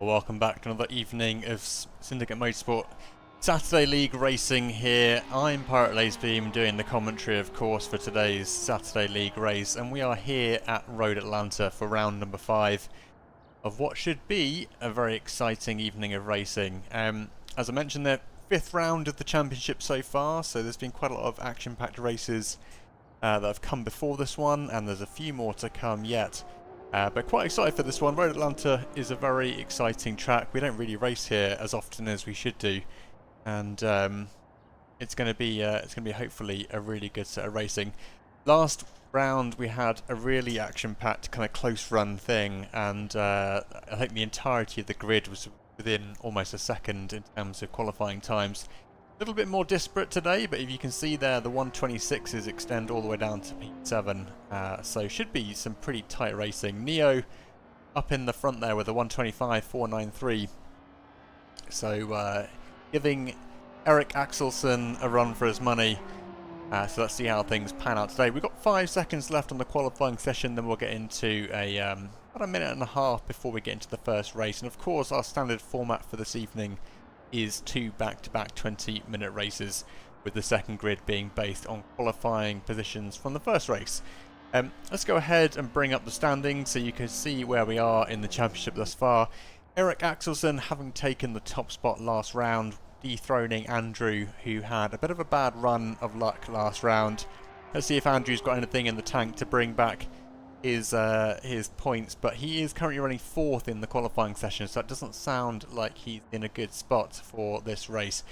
Welcome back to another evening of Syndicate Motorsport Saturday League racing here. I'm Pirate Lazebeam doing the commentary, of course, for today's Saturday League race, and we are here at Road Atlanta for round number 5 of what should be a very exciting evening of racing. As I mentioned, the 5th round of the championship so far, so there's been quite a lot of action-packed races that have come before this one, and there's a few more to come yet. But quite excited for this one. Road Atlanta is a very exciting track. We don't really race here as often as we should do, and it's going to be hopefully a really good set of racing. Last round we had a really action-packed kind of close run thing, and I think the entirety of the grid was within almost a second in terms of qualifying times. A little bit more disparate today, but if you can see there, the 126s extend all the way down to P7, so should be some pretty tight racing. Neo up in the front there with a 125.493, so giving Eric Axelsen a run for his money. So let's see how things pan out today. We've got 5 seconds left on the qualifying session, then we'll get into about a minute and a half before we get into the first race. And of course, our standard format for this evening is 2 back-to-back 20-minute races, with the second grid being based on qualifying positions from the first race. Let's go ahead and bring up the standings so you can see where we are in the championship thus far. Eric Axelsen having taken the top spot last round, dethroning Andrew, who had a bit of a bad run of luck last round. Let's see if Andrew's got anything in the tank to bring back his points, but he is currently running 4th in the qualifying session, so that doesn't sound like he's in a good spot for this race.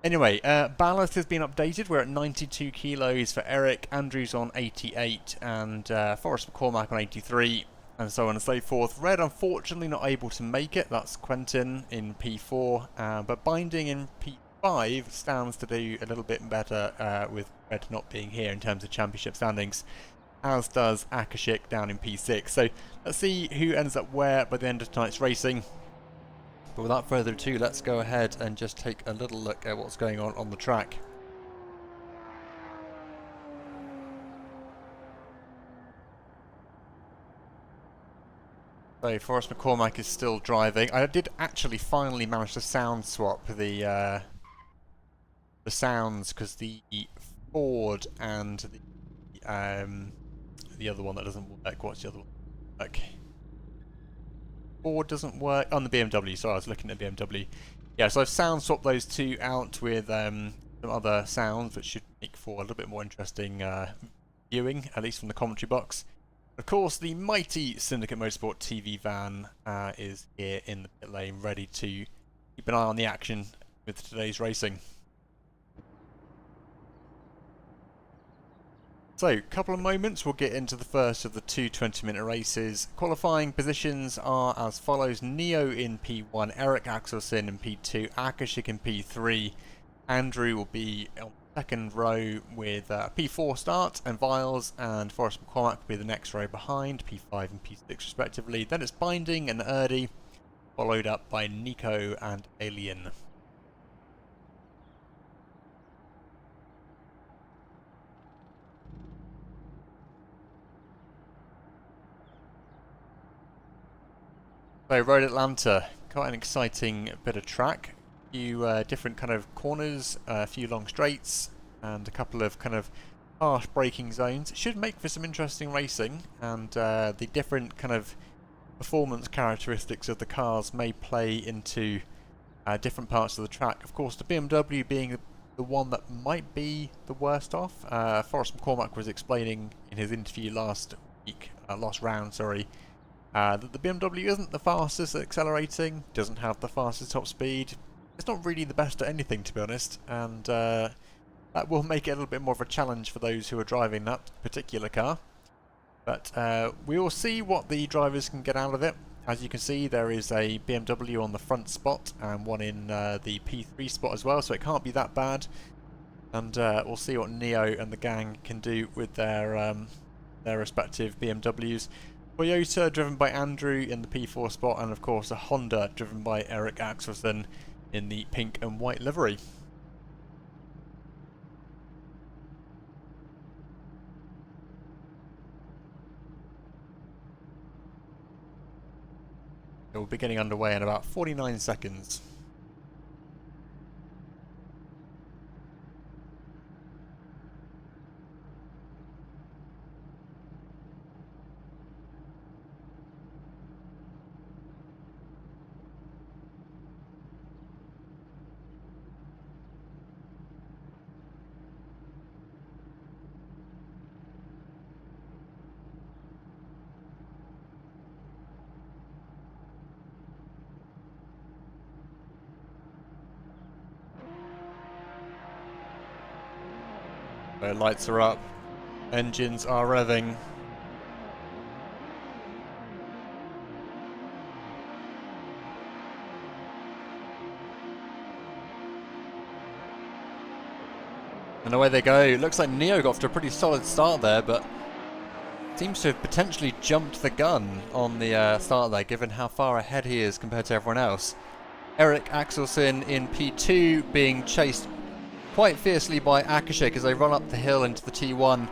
Anyway, ballast has been updated. We're at 92 kilos for Eric, Andrew's on 88, and Forrest McCormack on 83, and so on and so forth. Red unfortunately not able to make it, that's Quentin in P4, but Binding in P5 stands to do a little bit better with Red not being here in terms of championship standings, as does Akashik down in P6. So let's see who ends up where by the end of tonight's racing. But without further ado, let's go ahead and just take a little look at what's going on the track. So Forrest McCormack is still driving. I did actually finally manage to sound swap the sounds, because the Ford and the other one that doesn't work. What's the other one? Ford doesn't work on the BMW. Sorry, I was looking at the BMW. Yeah, so I've sound swapped those two out with some other sounds, which should make for a little bit more interesting viewing, at least from the commentary box. Of course, the mighty Syndicate Motorsport TV van is here in the pit lane, ready to keep an eye on the action with today's racing. So, a couple of moments, we'll get into the first of the two 20-minute races. Qualifying positions are as follows: Neo in P1, Eric Axelsen in P2, Akashik in P3, Andrew will be on the second row with P4 start, and Viles and Forrest McCormack will be the next row behind, P5 and P6 respectively. Then it's Binding and Erdy, followed up by Nico and Alien. So Road Atlanta, quite an exciting bit of track. A few different kind of corners, a few long straights, and a couple of kind of harsh braking zones. It should make for some interesting racing, and the different kind of performance characteristics of the cars may play into different parts of the track. Of course, the BMW being the one that might be the worst off. Forrest McCormack was explaining in his interview last round, that the BMW isn't the fastest at accelerating, doesn't have the fastest top speed. It's not really the best at anything, to be honest, and that will make it a little bit more of a challenge for those who are driving that particular car. But we will see what the drivers can get out of it. As you can see, there is a BMW on the front spot and one in the P3 spot as well, so it can't be that bad. And we'll see what Neo and the gang can do with their respective BMWs. Toyota driven by Andrew in the P4 spot, and of course a Honda driven by Eric Axelsen in the pink and white livery. It will be getting underway in about 49 seconds. So lights are up, engines are revving. And away they go. It looks like Neo got off to a pretty solid start there, but seems to have potentially jumped the gun on the start there, given how far ahead he is compared to everyone else. Eric Axelsen in P2 being chased quite fiercely by Akashik as they run up the hill into the T1.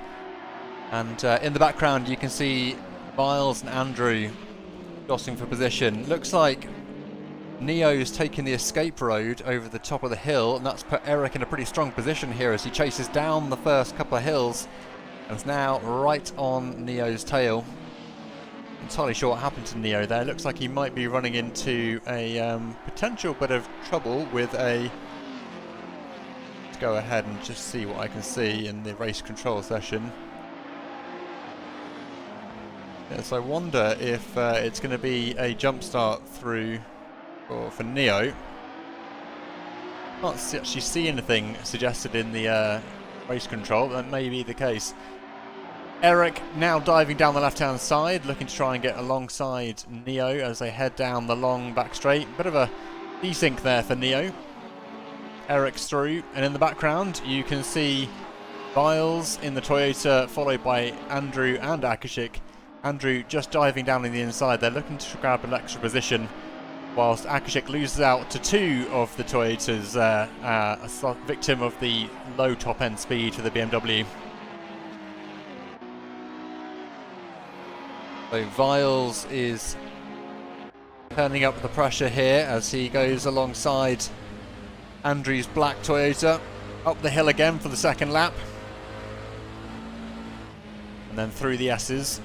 And in the background you can see Miles and Andrew jostling for position. Looks like Neo's taking the escape road over the top of the hill, and that's put Eric in a pretty strong position here as he chases down the first couple of hills and is now right on Neo's tail. Entirely sure what happened to Neo there. Looks like he might be running into a potential bit of trouble with a... Let's go ahead and just see what I can see in the race control session. Yes, I wonder if it's going to be a jump start through for Neo. Can't actually see anything suggested in the race control. That may be the case. Eric now diving down the left-hand side, looking to try and get alongside Neo as they head down the long back straight. Bit of a desync there for Neo. Eric's through, and in the background you can see Biles in the Toyota, followed by Andrew and Akashik. Andrew just diving down in the inside. They're looking to grab an extra position, whilst Akashik loses out to two of the Toyotas, a victim of the low top-end speed for the BMW. So Viles is turning up the pressure here as he goes alongside Andrew's black Toyota up the hill again for the second lap, and then through the S's.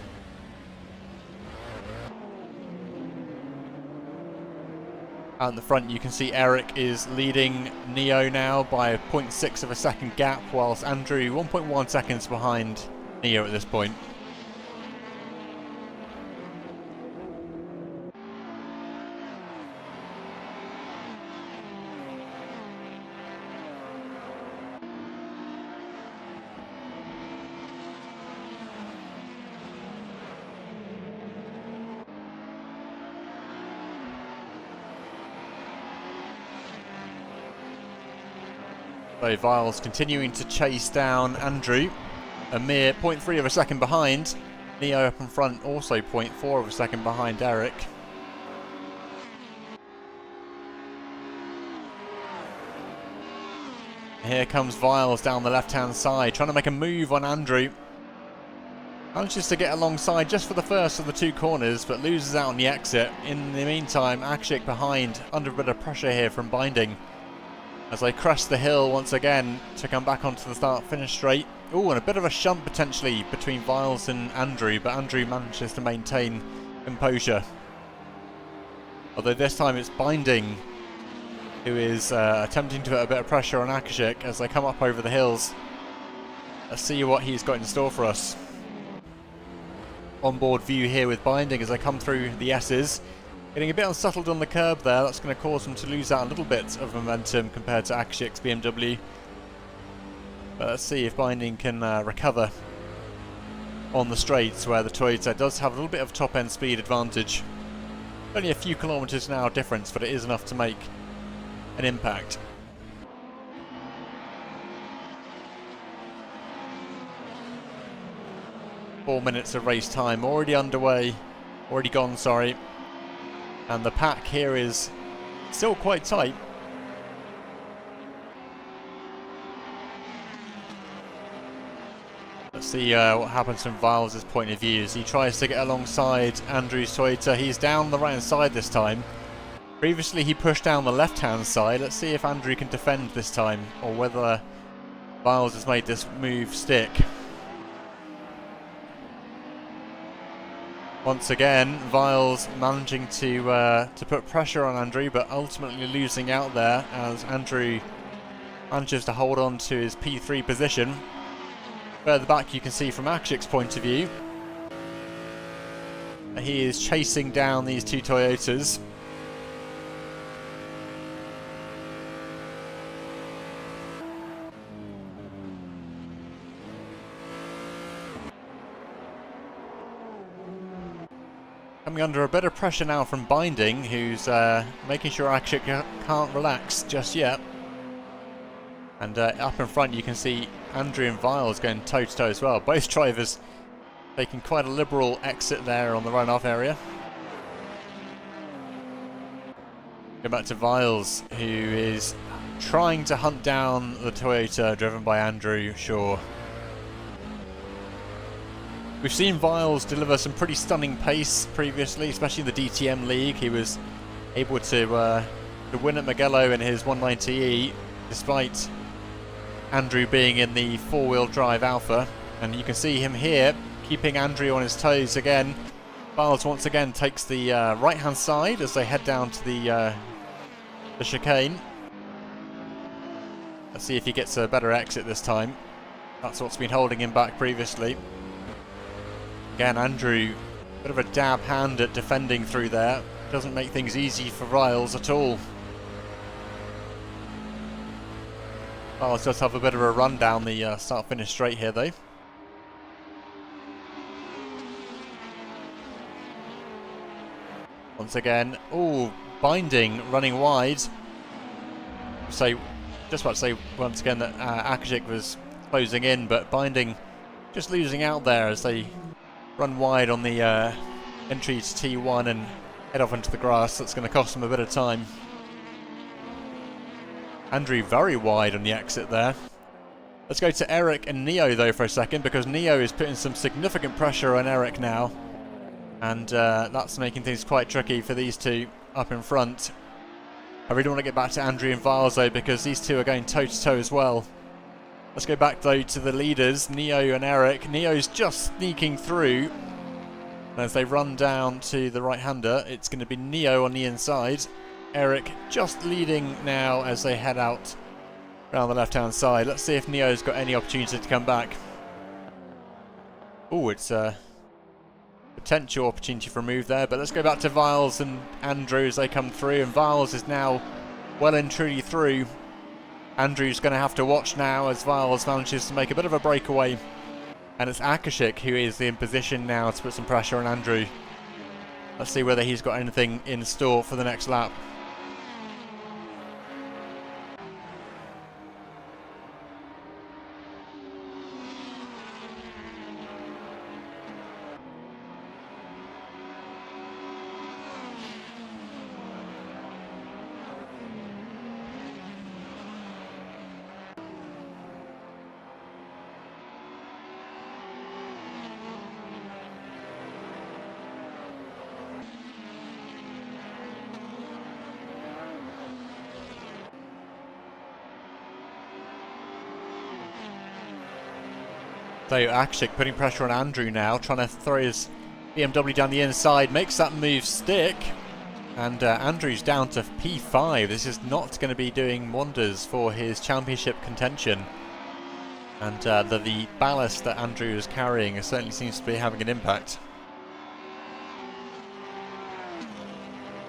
Out in the front you can see Eric is leading Neo now by 0.6 of a second gap, whilst Andrew 1.1 seconds behind Neo at this point. So Viles continuing to chase down Andrew, a mere 0.3 of a second behind. Neo up in front, also 0.4 of a second behind Eric. Here comes Viles down the left-hand side, trying to make a move on Andrew. Manages to get alongside just for the first of the two corners, but loses out on the exit. In the meantime, Akashik behind, under a bit of pressure here from Binding, as they crest the hill once again to come back onto the start-finish straight. Oh, and a bit of a shunt potentially between Viles and Andrew, but Andrew manages to maintain composure. Although this time it's Binding who is attempting to put a bit of pressure on Akashik as they come up over the hills. Let's see what he's got in store for us. Onboard view here with Binding as they come through the S's. Getting a bit unsettled on the curb there, that's going to cause them to lose out a little bit of momentum compared to Akashik's BMW. But let's see if Binding can recover on the straights, where the Toyota does have a little bit of top-end speed advantage. Only a few kilometres an hour difference, but it is enough to make an impact. Four minutes of race time already underway, already gone, sorry. And the pack here is still quite tight. Let's see what happens from Viles' point of view as he tries to get alongside Andrew's Toyota. He's down the right hand side this time. Previously he pushed down the left hand side. Let's see if Andrew can defend this time, or whether Viles has made this move stick. Once again, Viles managing to put pressure on Andrew, but ultimately losing out there as Andrew manages to hold on to his P3 position. Further back you can see from Akshik's point of view, he is chasing down these two Toyotas. Coming under a bit of pressure now from Binding, who's making sure Akshik can't relax just yet. And up in front you can see Andrew and Viles going toe to toe as well. Both drivers taking quite a liberal exit there on the runoff area. Go back to Viles, who is trying to hunt down the Toyota driven by Andrew Shaw. We've seen Viles deliver some pretty stunning pace previously, especially in the DTM League. He was able to win at Mugello in his 190E, despite Andrew being in the four-wheel drive Alpha. And you can see him here, keeping Andrew on his toes again. Viles once again takes the right-hand side as they head down to the chicane. Let's see if he gets a better exit this time. That's what's been holding him back previously. Again, Andrew, bit of a dab hand at defending through there. Doesn't make things easy for Viles at all. Viles does have a bit of a run down the start-finish straight here, though. Once again, oh, Binding running wide. So, just about to say once again that Akshik was closing in, but Binding just losing out there as they run wide on the entry to T1 and head off into the grass. That's going to cost them a bit of time. Andrew very wide on the exit there. Let's go to Eric and Neo though for a second, because Neo is putting some significant pressure on Eric now. And that's making things quite tricky for these two up in front. I really want to get back to Andrew and Viles though, because these two are going toe to toe as well. Let's go back though to the leaders, Neo and Eric. Neo's just sneaking through. As they run down to the right-hander, it's going to be Neo on the inside. Eric just leading now as they head out around the left-hand side. Let's see if Neo's got any opportunity to come back. Oh, it's a potential opportunity for a move there, but let's go back to Viles and Andrew as they come through, and Viles is now well and truly through. Andrew's going to have to watch now as Viles manages to make a bit of a breakaway. And it's Akashik who is in position now to put some pressure on Andrew. Let's see whether he's got anything in store for the next lap. So Akshik putting pressure on Andrew now, trying to throw his BMW down the inside, makes that move stick, and Andrew's down to P5. This is not going to be doing wonders for his championship contention, and the ballast that Andrew is carrying certainly seems to be having an impact.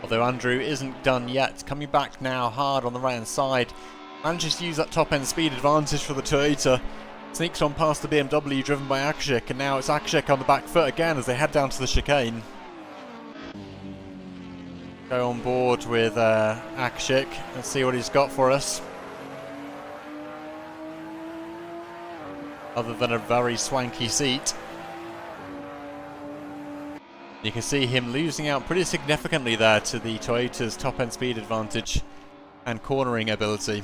Although Andrew isn't done yet, coming back now hard on the right hand side, manages to use that top end speed advantage for the Toyota. Sneaks on past the BMW driven by Akshik, and now it's Akshik on the back foot again as they head down to the chicane. Go on board with Akshik and see what he's got for us. Other than a very swanky seat. You can see him losing out pretty significantly there to the Toyota's top end speed advantage and cornering ability.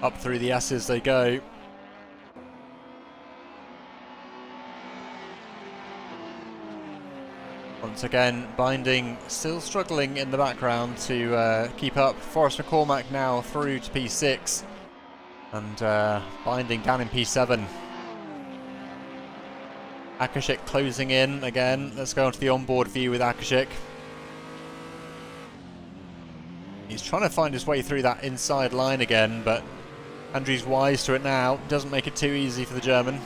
Up through the S's they go. Once again, Binding still struggling in the background to keep up. Forrest McCormack now through to P6. And Binding down in P7. Akashik closing in again. Let's go onto the onboard view with Akashik. He's trying to find his way through that inside line again, but Andrew's wise to it now. Doesn't make it too easy for the German.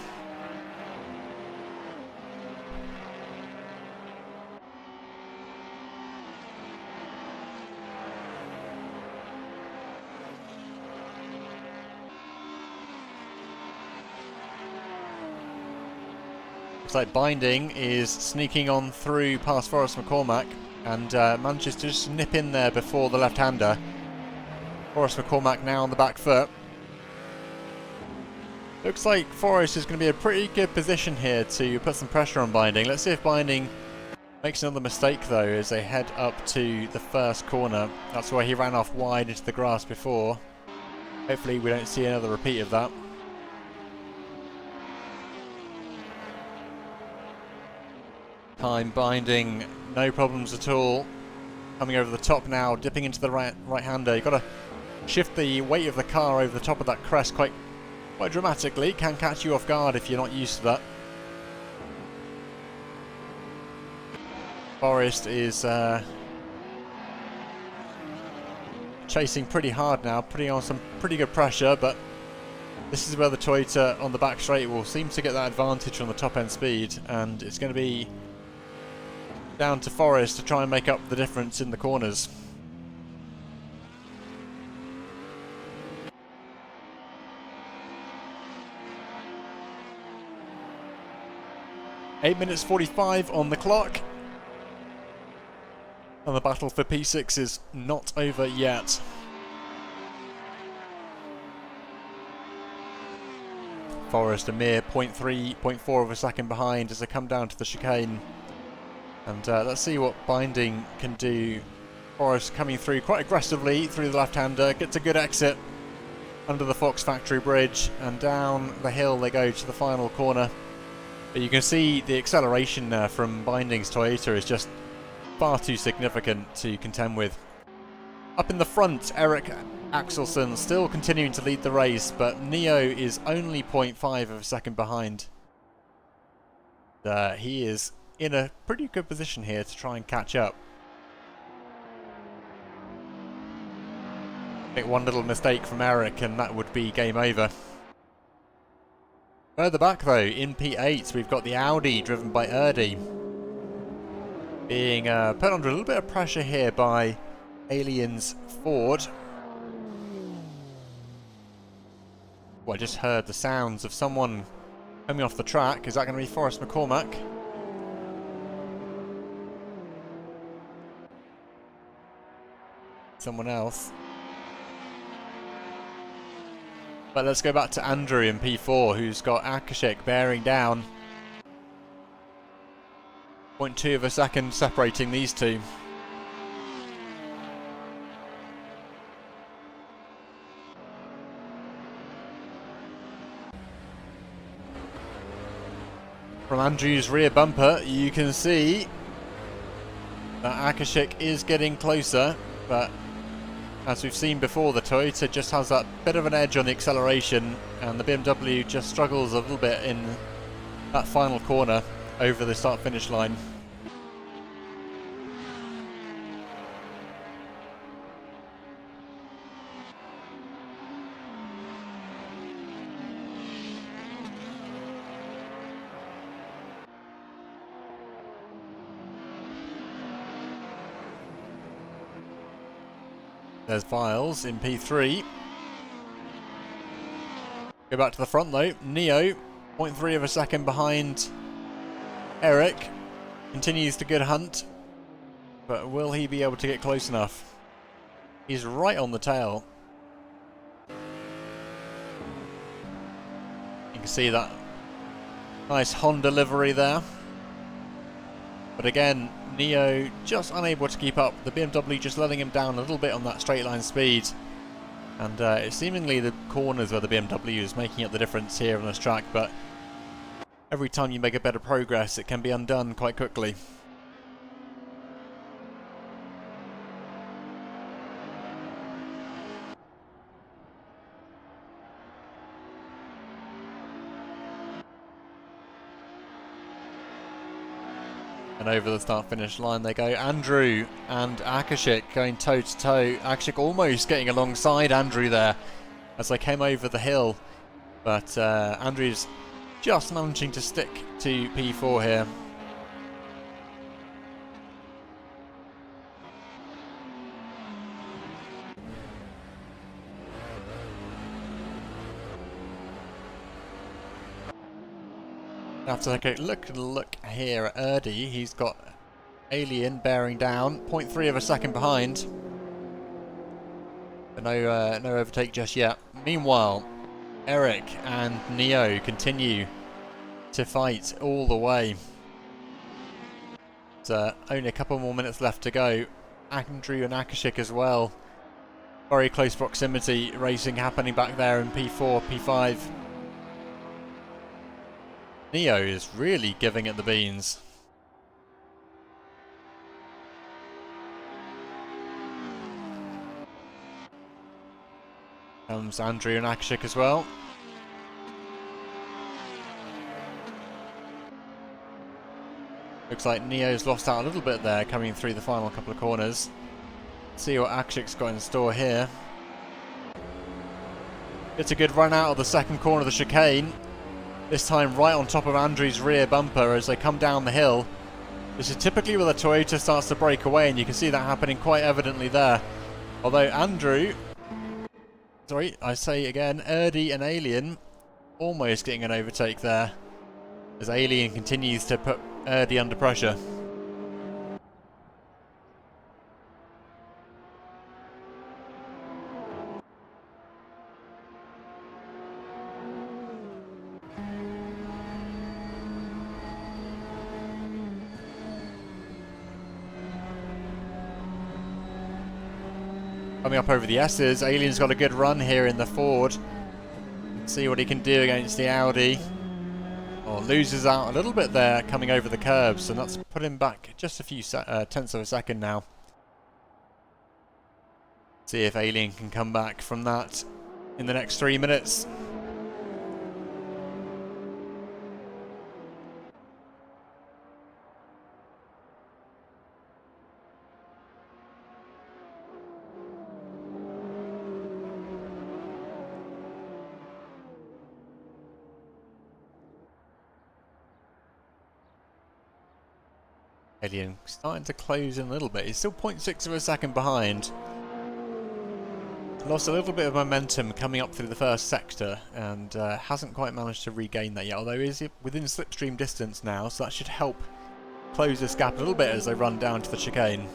Looks like Binding is sneaking on through past Forrest McCormack and manages to just nip in there before the left-hander. Forrest McCormack now on the back foot. Looks like Forrest is going to be a pretty good position here to put some pressure on Binding. Let's see if Binding makes another mistake though as they head up to the first corner. That's where he ran off wide into the grass before. Hopefully we don't see another repeat of that. Time Binding, no problems at all. Coming over the top now, dipping into the right-hander. You've got to shift the weight of the car over the top of that crest quite dramatically. Can catch you off guard if you're not used to that. Forrest is chasing pretty hard now, putting on some pretty good pressure, but this is where the Toyota on the back straight will seem to get that advantage on the top end speed, and it's going to be down to Forrest to try and make up the difference in the corners. "8 minutes 45 on the clock, and the battle for P6 is not over yet. Forrest a mere 0.3, 0.4 of a second behind as they come down to the chicane. And let's see what Binding can do. Forrest coming through quite aggressively through the left-hander, gets a good exit under the Fox Factory Bridge, and down the hill they go to the final corner. But you can see the acceleration from Binding's Toyota is just far too significant to contend with. Up in the front, Eric Axelson still continuing to lead the race, but Neo is only 0.5 of a second behind. He is in a pretty good position here to try and catch up. Make one little mistake from Eric and that would be game over. Further back though, in P8 we've got the Audi driven by Erdy being put under a little bit of pressure here by Alien's Ford. Well, I just heard the sounds of someone coming off the track. Is that going to be Forrest McCormack? Someone else. But let's go back to Andrew in P4, who's got Akashik bearing down. 0.2 of a second separating these two. From Andrew's rear bumper, you can see that Akashik is getting closer, but as we've seen before, the Toyota just has that bit of an edge on the acceleration, and the BMW just struggles a little bit in that final corner over the start-finish line. There's Viles in P3. Go back to the front though. Neo, 0.3 of a second behind Eric. Continues to good hunt. But will he be able to get close enough? He's right on the tail. You can see that nice Honda livery there. But again, Neo just unable to keep up. The BMW just letting him down a little bit on that straight line speed. And it's seemingly the corners where the BMW is making up the difference here on this track, but every time you make a bit of progress, it can be undone quite quickly. And over the start-finish line they go. Andrew and Akashik going toe-to-toe. Akashik almost getting alongside Andrew there as they came over the hill. But Andrew's just managing to stick to P4 here. After take a look here at Erdy, he's got Alien bearing down, 0.3 of a second behind. But no overtake just yet. Meanwhile, Eric and Neo continue to fight all the way. So only a couple more minutes left to go. Andrew and Akashik as well. Very close proximity racing happening back there in P4, P5. Neo is really giving it the beans. Comes Andrew and Akashik as well. Looks like Neo's lost out a little bit there coming through the final couple of corners. See what Akashik's got in store here. It's a good run out of the second corner of the chicane. This time right on top of Andrew's rear bumper as they come down the hill. This is typically where the Toyota starts to break away, and you can see that happening quite evidently there. Although Andrew, sorry, I say again, Erdy and Alien almost getting an overtake there as Alien continues to put Erdy under pressure. Coming up over the S's, Alien's got a good run here in the Ford. See what he can do against the Audi. Oh, loses out a little bit there coming over the curbs, and that's put him back just a few tenths of a second now. See if Alien can come back from that in the next 3 minutes. Alien starting to close in a little bit. He's still 0.6 of a second behind. Lost a little bit of momentum coming up through the first sector and hasn't quite managed to regain that yet, although he is within slipstream distance now, so that should help close this gap a little bit as they run down to the chicane.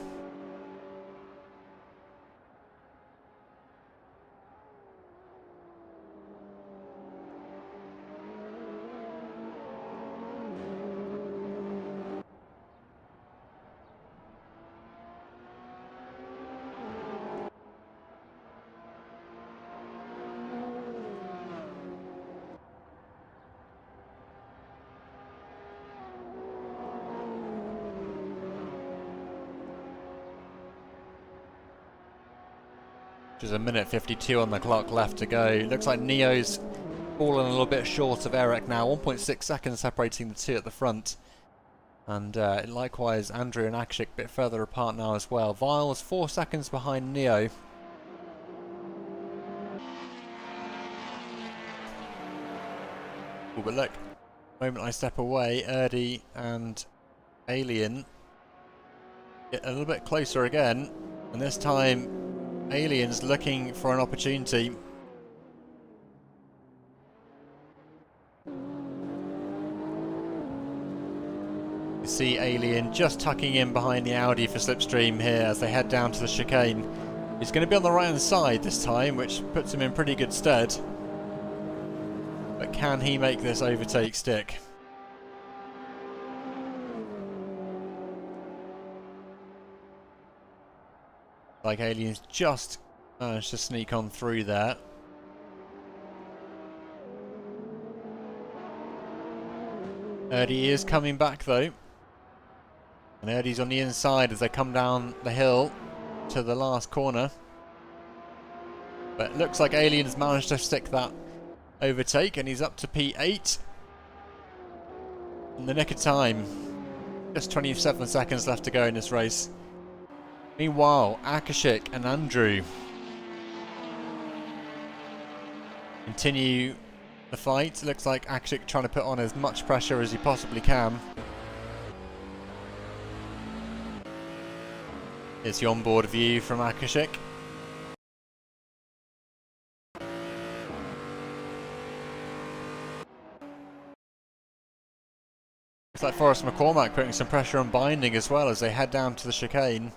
There's a minute 52 on the clock left to go. Looks like Neo's fallen a little bit short of Eric now. 1.6 seconds separating the two at the front. And likewise, Andrew and Akashik a bit further apart now as well. Viles 4 seconds behind Neo. Ooh, but look, the moment I step away, Erdy and Alien get a little bit closer again. And this time, Alien's looking for an opportunity. You see Alien just tucking in behind the Audi for slipstream here as they head down to the chicane. He's going to be on the right hand side this time, which puts him in pretty good stead. But can he make this overtake stick? Like Alien's just Managed to sneak on through there. Erdy is coming back though. And Erdy's on the inside as they come down the hill to the last corner. But it looks like Alien's managed to stick that overtake and he's up to P8. In the nick of time. Just 27 seconds left to go in this race. Meanwhile, Akashik and Andrew continue the fight. Looks like Akashik trying to put on as much pressure as he possibly can. Here's the onboard view from Akashik. Looks like Forrest McCormack putting some pressure on Binding as well as they head down to the chicane.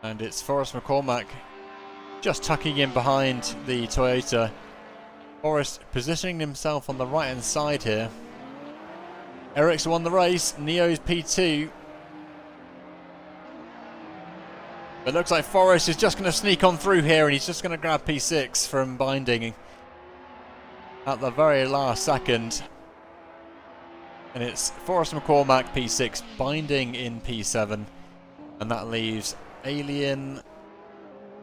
And it's Forrest McCormack just tucking in behind the Toyota. Forrest positioning himself on the right hand side here. Eric's won the race, Neo's P2. It looks like Forrest is just going to sneak on through here and he's just going to grab P6 from Binding at the very last second. And it's Forrest McCormack P6, Binding in P7. And that leaves Alien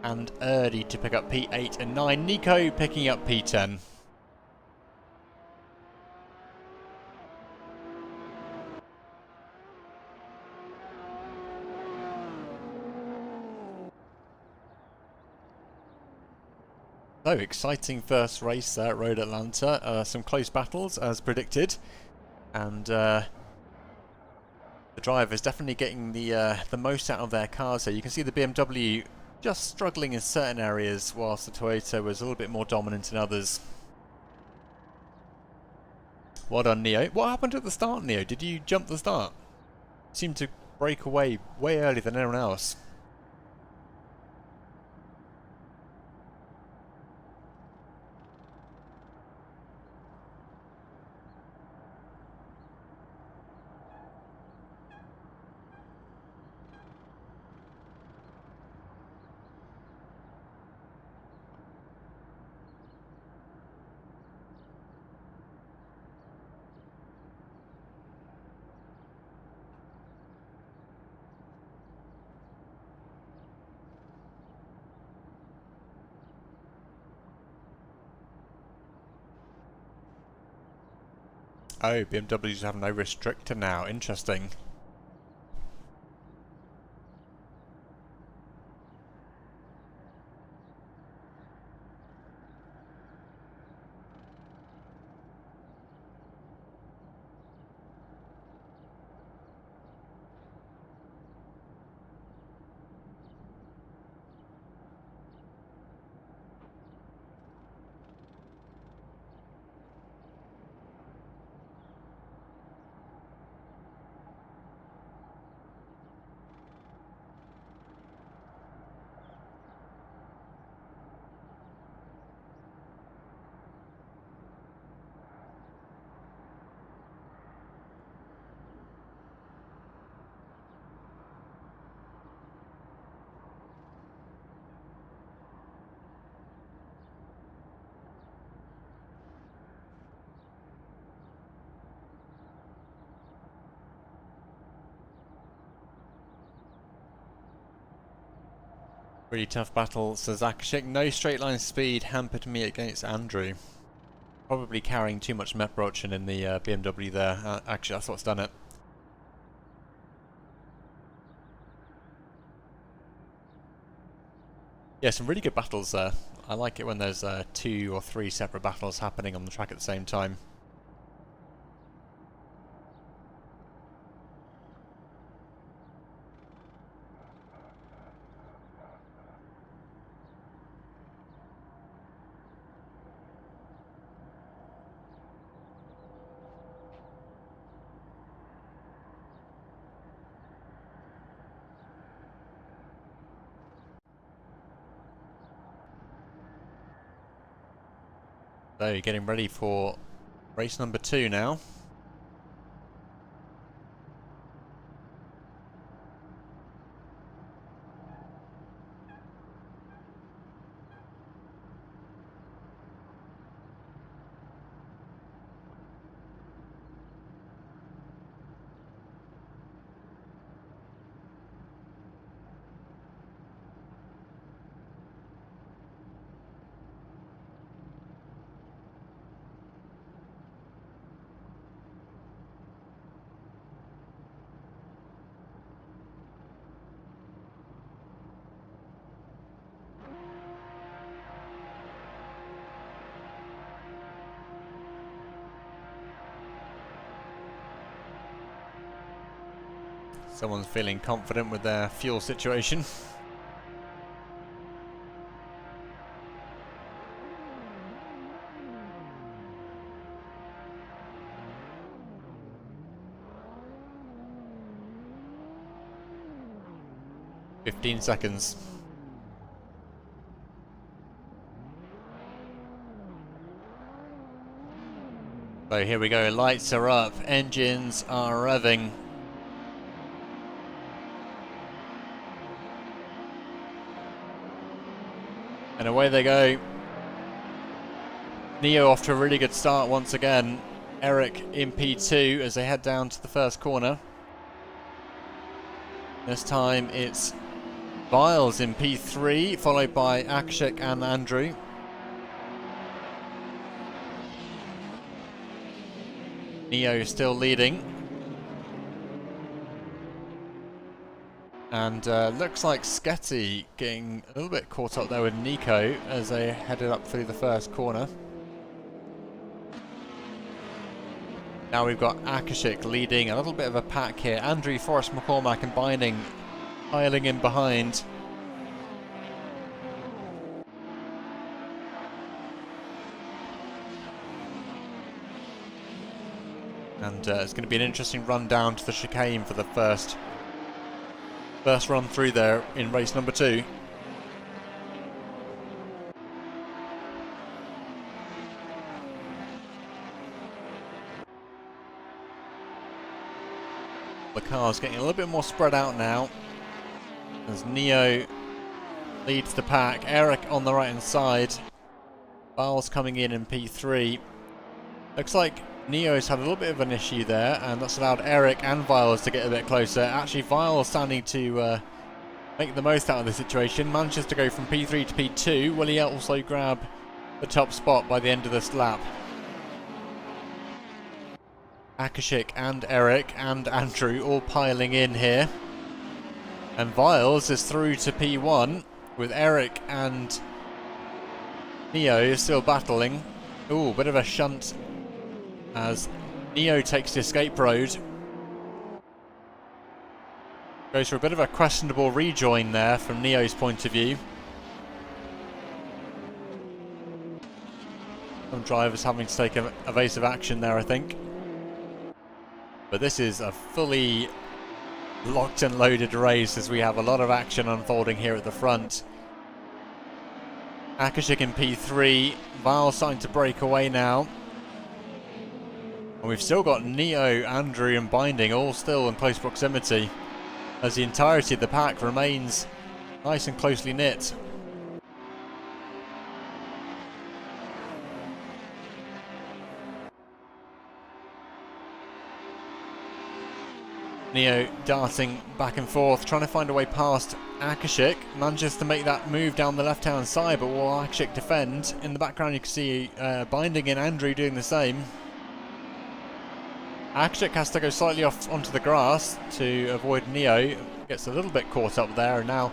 and Erdy to pick up P8 and 9. Nico picking up P10. So, exciting first race there at Road Atlanta. Some close battles as predicted. And the drivers definitely getting the most out of their cars here. You can see the BMW just struggling in certain areas whilst the Toyota was a little bit more dominant in others. Well done, Neo. What happened at the start, Neo? Did you jump the start? You seemed to break away way earlier than anyone else. Oh, BMWs have no restrictor now. Interesting. Really tough battle, says Akashik. No straight line speed hampered me against Andrew. Probably carrying too much Meprochen in the BMW there. Actually, that's what's done it. Yeah, some really good battles there. I like it when there's 2 or 3 separate battles happening on the track at the same time. So, getting ready for race number 2 now. Someone's feeling confident with their fuel situation. "15 seconds. So here we go, lights are up, engines are revving. And away they go. Neo off to a really good start once again. Eric in P2 as they head down to the first corner. This time it's Viles in P3, followed by Akshik and Andrew. Neo still leading. And looks like Sketty getting a little bit caught up there with Nico as they headed up through the first corner. Now we've got Akashik leading, a little bit of a pack here. Andrew, Forrest McCormack and Binding piling in behind. And it's going to be an interesting run down to the chicane for the first run through there in race number 2. The car's getting a little bit more spread out now as Neo leads the pack. Eric on the right hand side. Viles coming in P3. Looks like Neo's had a little bit of an issue there, and that's allowed Eric and Viles to get a bit closer. Actually, Viles standing to make the most out of the situation. Manages to go from P3 to P2. Will he also grab the top spot by the end of this lap? Akashik and Eric and Andrew all piling in here. And Viles is through to P1 with Eric and Neo still battling. Ooh, bit of a shunt as Neo takes the escape road. Goes for a bit of a questionable rejoin there from Neo's point of view. Some drivers having to take evasive action there, I think. But this is a fully locked and loaded race as we have a lot of action unfolding here at the front. Akashik in P3, Viles starting to break away now. And we've still got Neo, Andrew and Binding all still in close proximity as the entirety of the pack remains nice and closely knit. Neo darting back and forth, trying to find a way past Akashik. Manages to make that move down the left-hand side, but will Akashik defend? In the background you can see Binding and Andrew doing the same. Akashik has to go slightly off onto the grass to avoid Neo. Gets a little bit caught up there and now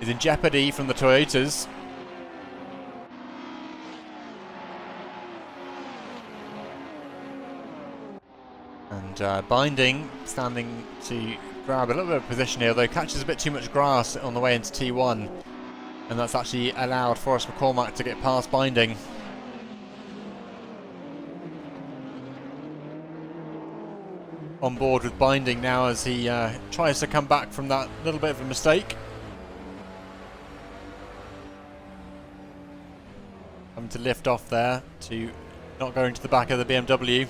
is in jeopardy from the Toyotas. And Binding standing to grab a little bit of position here, though catches a bit too much grass on the way into T1. And that's actually allowed Forrest McCormack to get past Binding. On board with Binding now as he tries to come back from that little bit of a mistake. Having to lift off there to not go into the back of the BMW.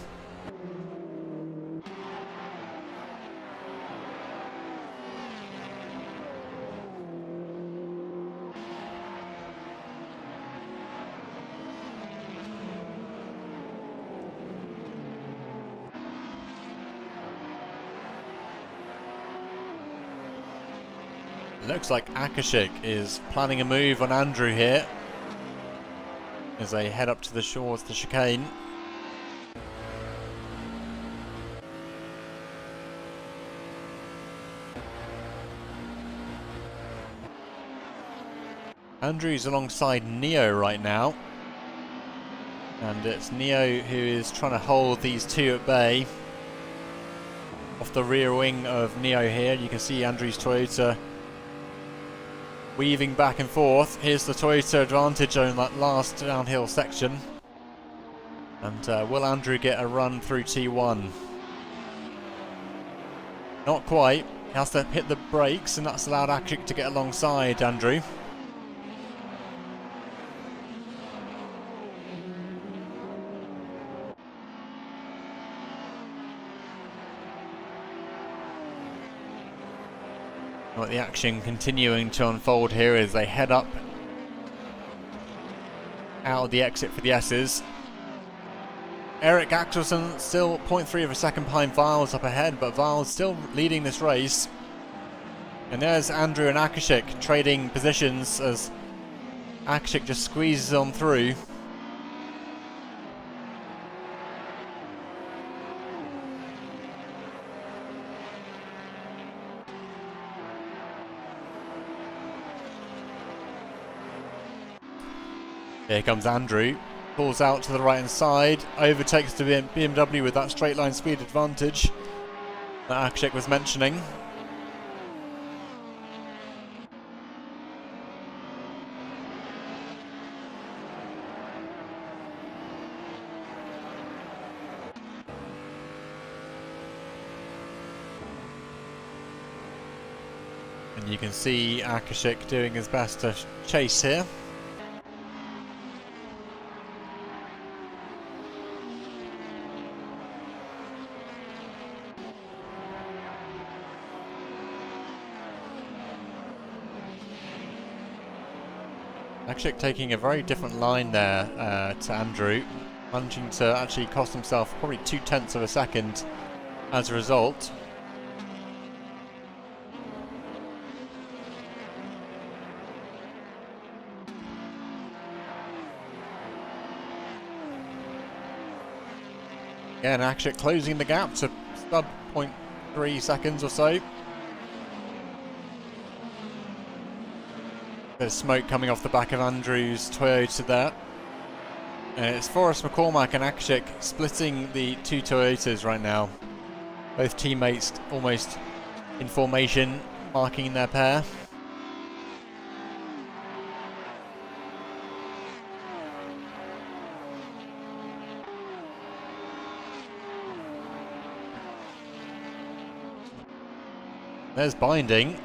Looks like Akashik is planning a move on Andrew here as they head up to the shores, the chicane. Andrew's alongside Neo right now, and it's Neo who is trying to hold these two at bay. off the rear wing of Neo here. You can see Andrew's Toyota weaving back and forth. Here's the Toyota advantage on that last downhill section. And will Andrew get a run through T1? Not quite. He has to hit the brakes, and that's allowed Akshik to get alongside Andrew. Well, the action continuing to unfold here as they head up out of the exit for the S's. Eric Axelsen still 0.3 of a second behind Viles up ahead, but Viles still leading this race. And there's Andrew and Akashik trading positions as Akashik just squeezes on through. Here comes Andrew, pulls out to the right hand side, overtakes the BMW with that straight line speed advantage that Akshik was mentioning. And you can see Akashik doing his best to chase here. Akshik taking a very different line there to Andrew, managing to actually cost himself probably 0.2 of a second as a result. Again, Akshik closing the gap to sub 0.3 seconds or so. There's smoke coming off the back of Andrew's Toyota there. And it's Forrest McCormack and Akashik splitting the two Toyotas right now. Both teammates almost in formation, marking their pair. There's Binding.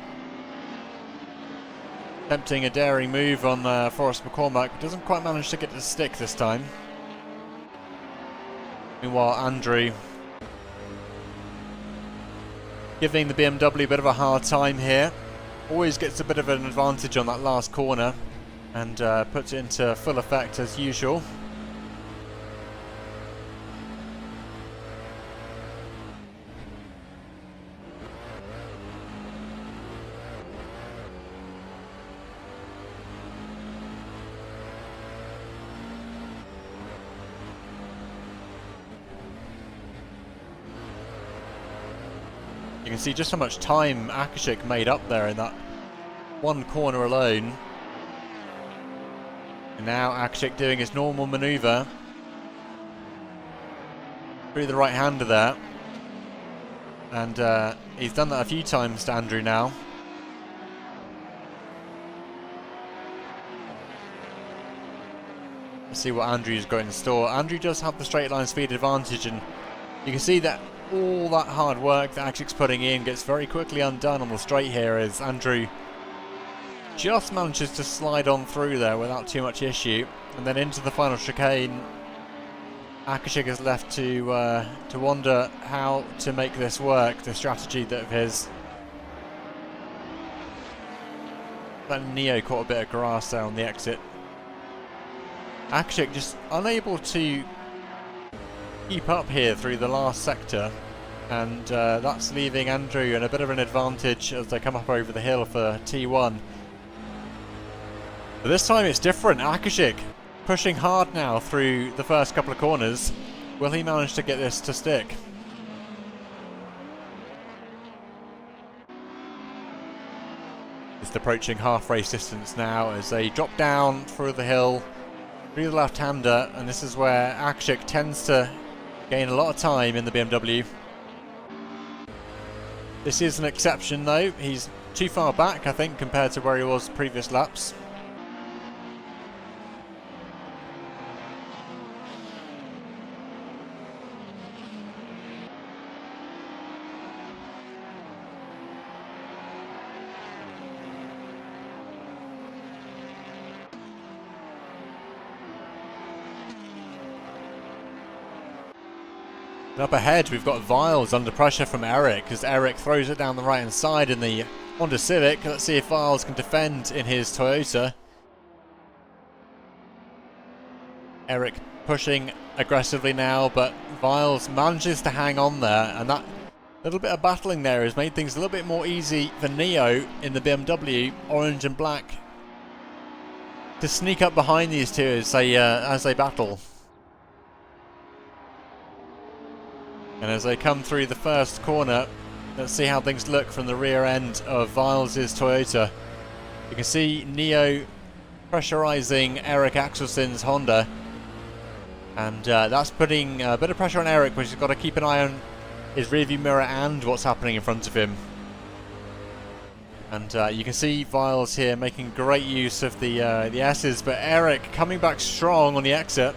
Attempting a daring move on Forrest McCormack, but doesn't quite manage to get to stick this time. Meanwhile, Andrew giving the BMW a bit of a hard time here. Always gets a bit of an advantage on that last corner and puts it into full effect as usual. You can see just how much time Akashik made up there in that one corner alone. And now Akashik doing his normal manoeuvre through the right hander there. And he's done that a few times to Andrew now. Let's see what Andrew's got in store. Andrew does have the straight line speed advantage, and you can see that all that hard work that Akashik's putting in gets very quickly undone on the straight here as Andrew just manages to slide on through there without too much issue. And then into the final chicane, Akashik is left to wonder how to make this work, the strategy that of his. But Neo caught a bit of grass there on the exit. Akashik just unable to keep up here through the last sector, and that's leaving Andrew in a bit of an advantage as they come up over the hill for T1. But this time it's different. Akashik pushing hard now through the first couple of corners. Will he manage to get this to stick? It's approaching half race distance now as they drop down through the hill, through the left-hander, and this is where Akashik tends to gain a lot of time in the BMW. This is an exception though. He's too far back, I think, compared to where he was previous laps. Up ahead, we've got Viles under pressure from Eric as Eric throws it down the right hand side in the Honda Civic. Let's see if Viles can defend in his Toyota. Eric pushing aggressively now, but Viles manages to hang on there, and that little bit of battling there has made things a little bit more easy for Neo in the BMW, orange and black, to sneak up behind these two as they battle. And as they come through the first corner, let's see how things look from the rear end of Viles' Toyota. You can see Neo pressurising Eric Axelson's Honda. And that's putting a bit of pressure on Eric, which has got to keep an eye on his rearview mirror and what's happening in front of him. And you can see Viles here making great use of the S's, but Eric coming back strong on the exit.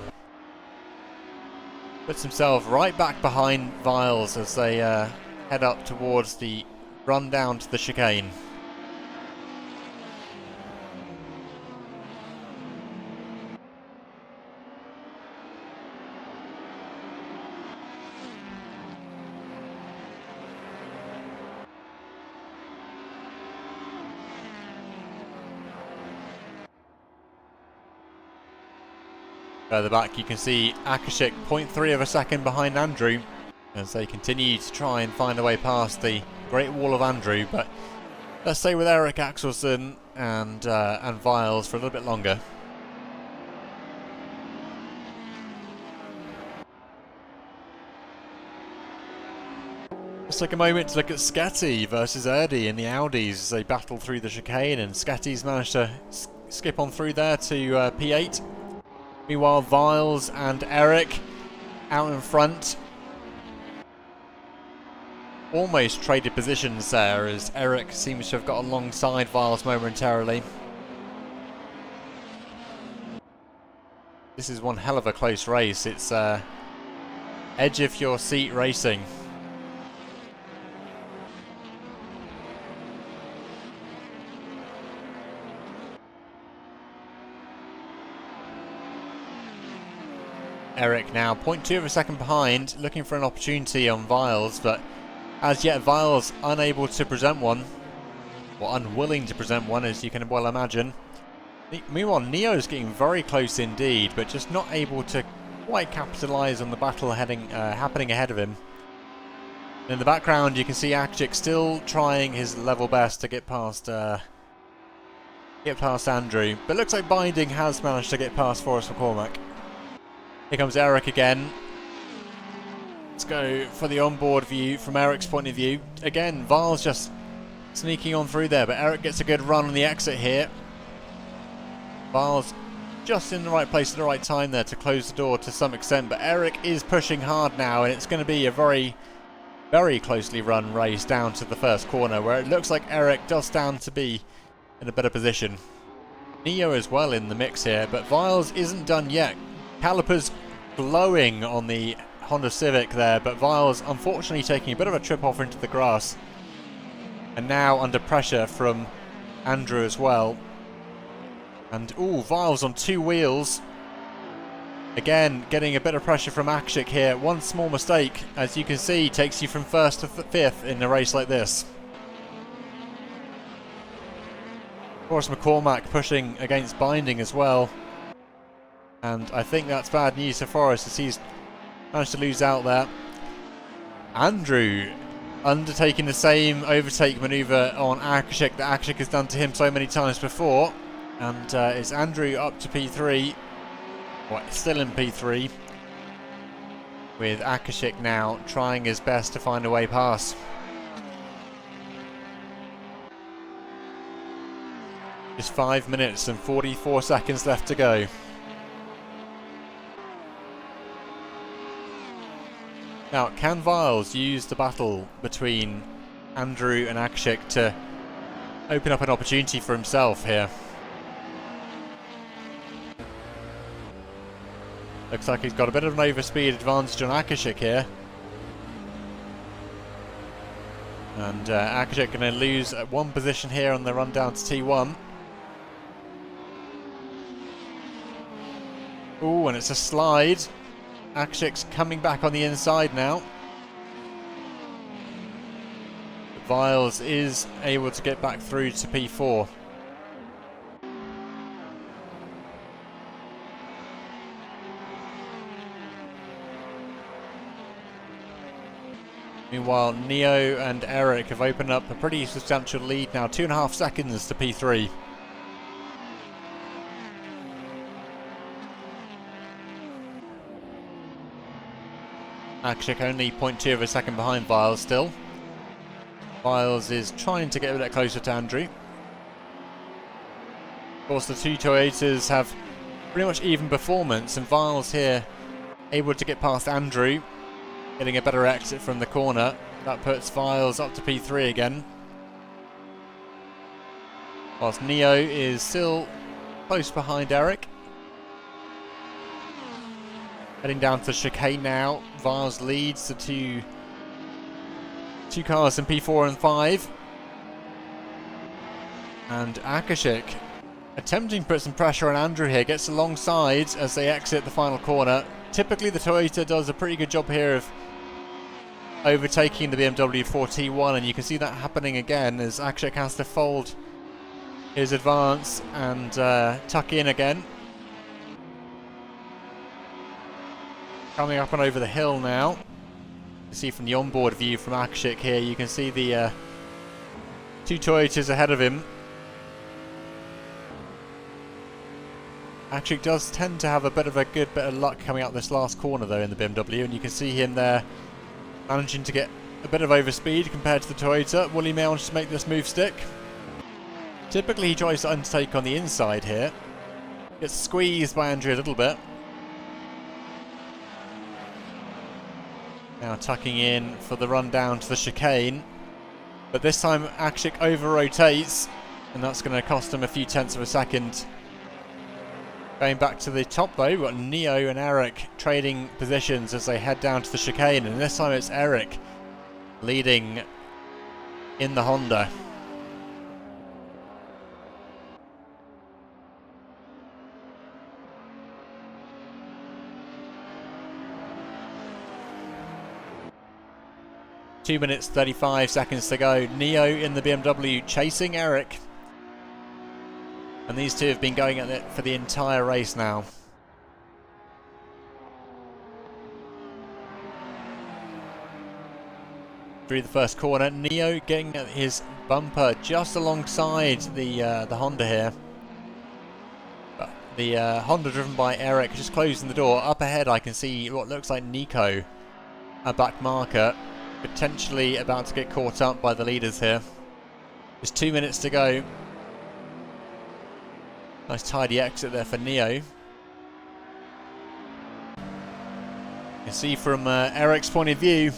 Puts himself right back behind Viles as they head up towards the run down to the chicane. Further back you can see Akashik 0.3 of a second behind Andrew as they continue to try and find a way past the Great Wall of Andrew, but let's stay with Eric Axelson and Viles for a little bit longer. Let's take a moment to look at Sketty versus Erdy in the Audis as they battle through the chicane, and Sketty's managed to skip on through there to P8. Meanwhile, Viles and Eric out in front. Almost traded positions there as Eric seems to have got alongside Viles momentarily. This is one hell of a close race. It's edge of your seat racing. Eric now 0.2 of a second behind, looking for an opportunity on Viles, but as yet Viles unable to present one, or unwilling to present one, as you can well imagine. Meanwhile, Neo's getting very close indeed, but just not able to quite capitalise on the battle happening ahead of him. In the background you can see Akchik still trying his level best to get past Andrew, but looks like Binding has managed to get past Forrest McCormack. Here comes Eric again. Let's go for the onboard view from Eric's point of view. Again, Viles just sneaking on through there, but Eric gets a good run on the exit here. Viles just in the right place at the right time there to close the door to some extent, but Eric is pushing hard now, and it's going to be a very, very closely run race down to the first corner, where it looks like Eric does stand to be in a better position. Neo as well in the mix here, but Viles isn't done yet. Calipers glowing on the Honda Civic there, but Viles unfortunately taking a bit of a trip off into the grass. And now under pressure from Andrew as well. And Viles on two wheels. Again, getting a bit of pressure from Akshik here. One small mistake, as you can see, takes you from first to fifth in a race like this. Of course, McCormack pushing against Binding as well. And I think that's bad news for Forrest as he's managed to lose out there. Andrew undertaking the same overtake manoeuvre on Akashik that Akashik has done to him so many times before. And it's Andrew up to P3. Well, still in P3. With Akashik now trying his best to find a way past. Just 5 minutes and 44 seconds left to go. Now, can Viles use the battle between Andrew and Akshik to open up an opportunity for himself here. Looks like he's got a bit of an overspeed advantage on Akashik here. And Akashik going to lose one position here on the run down to T1. Ooh, and it's a slide. Akashik's coming back on the inside now. But Viles is able to get back through to P4. Meanwhile, Neo and Eric have opened up a pretty substantial lead now, 2.5 seconds to P3. Akshik only 0.2 of a second behind Viles still. Viles is trying to get a bit closer to Andrew. Of course, the two Toyotas have pretty much even performance, and Viles here able to get past Andrew, getting a better exit from the corner. That puts Viles up to P3 again. Whilst Neo is still close behind Eric. Heading down to the chicane now. Viles leads the two cars in P4 and 5. And Akashik attempting to put some pressure on Andrew here. Gets alongside as they exit the final corner. Typically the Toyota does a pretty good job here of overtaking the BMW 4T1, and you can see that happening again as Akshik has to fold his advance and tuck in again. Coming up and over the hill now. You see from the onboard view from Akshik here, you can see the two Toyotas ahead of him. Akshik does tend to have a bit of luck coming out this last corner though in the BMW, and you can see him there managing to get a bit of overspeed compared to the Toyota. Will he manage to make this move stick? Typically he tries to undertake on the inside here. Gets squeezed by Andrew a little bit. Now tucking in for the run down to the chicane. But this time Akshik over-rotates, and that's going to cost him a few tenths of a second. Going back to the top though, we've got Neo and Eric trading positions as they head down to the chicane, and this time it's Eric leading in the Honda. Two minutes 35 seconds to go. Neo in the BMW chasing Eric. And these two have been going at it for the entire race now. Through the first corner, Neo getting his bumper just alongside the Honda here. But the Honda driven by Eric just closing the door. Up ahead I can see what looks like Nico, a back marker, potentially about to get caught up by the leaders here. There's 2 minutes to go. Nice tidy exit there for Neo. You can see from Eric's point of view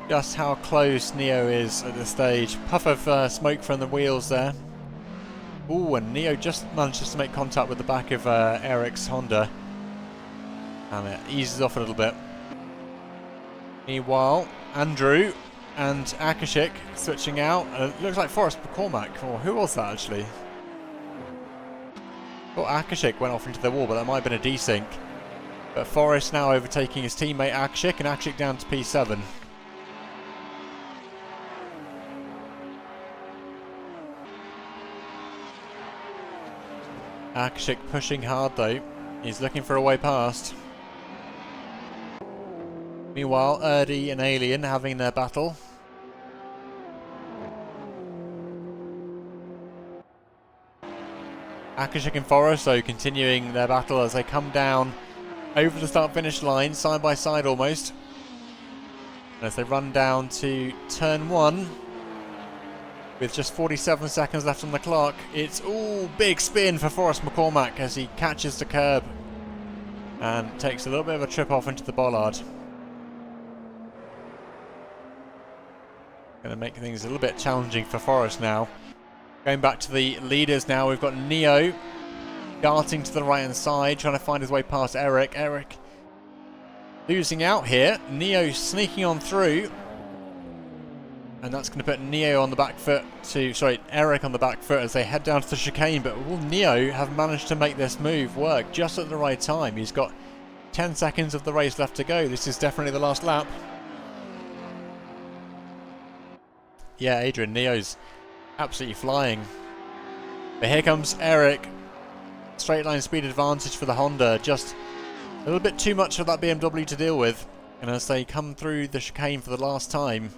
just how close Neo is at this stage. Puff of smoke from the wheels there. Ooh, and Neo just manages to make contact with the back of Eric's Honda. And it eases off a little bit. Meanwhile, Andrew and Akashik switching out. It looks like Forrest McCormack. Or who was that actually? Well, Akashik went off into the wall, but that might have been a desync. But Forrest now overtaking his teammate Akashik, and Akashik down to P7. Akashik pushing hard though. He's looking for a way past. Meanwhile, Erdi and Alien having their battle. Akashik and Forrest though continuing their battle as they come down over the start-finish line, side by side almost. And as they run down to turn 1, with just 47 seconds left on the clock, it's all big spin for Forrest McCormack as he catches the curb and takes a little bit of a trip off into the bollard. Going to make things a little bit challenging for Forrest now. Going back to the leaders now, we've got Neo darting to the right hand side, trying to find his way past Eric. Eric losing out here. Neo sneaking on through. And that's going to put Neo on the back foot Eric on the back foot as they head down to the chicane. But will Neo have managed to make this move work just at the right time? He's got 10 seconds of the race left to go. This is definitely the last lap. Yeah, Adrian, Neo's absolutely flying. But here comes Eric. Straight line speed advantage for the Honda. Just a little bit too much for that BMW to deal with. And as they come through the chicane for the last time,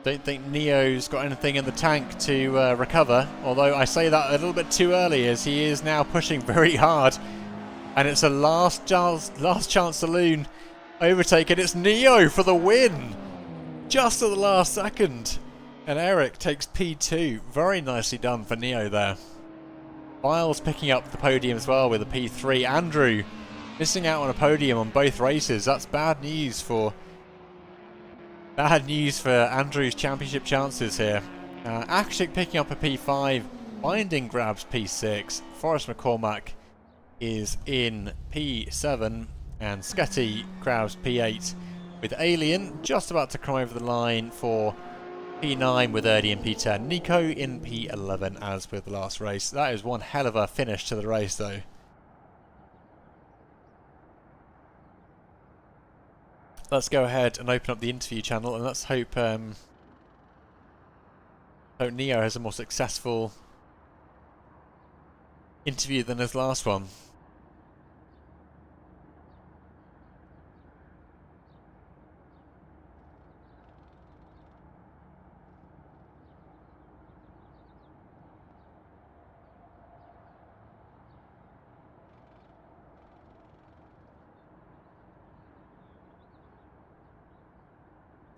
don't think Neo's got anything in the tank to recover. Although I say that a little bit too early, as he is now pushing very hard. And it's a last chance saloon overtake, and it's Neo for the win! Just at the last second. And Eric takes P2. Very nicely done for Neo there. Viles picking up the podium as well with a P3. Andrew missing out on a podium on both races. That's bad news for Andrew's championship chances here. Akshik picking up a P5. Binding grabs P6. Forrest McCormack is in P7. And Sketty grabs P8. With Alien just about to come over the line for P9 with Erdy in P10. Nico in P11 as with the last race. That is one hell of a finish to the race though. Let's go ahead and open up the interview channel, and let's hope Neo has a more successful interview than his last one.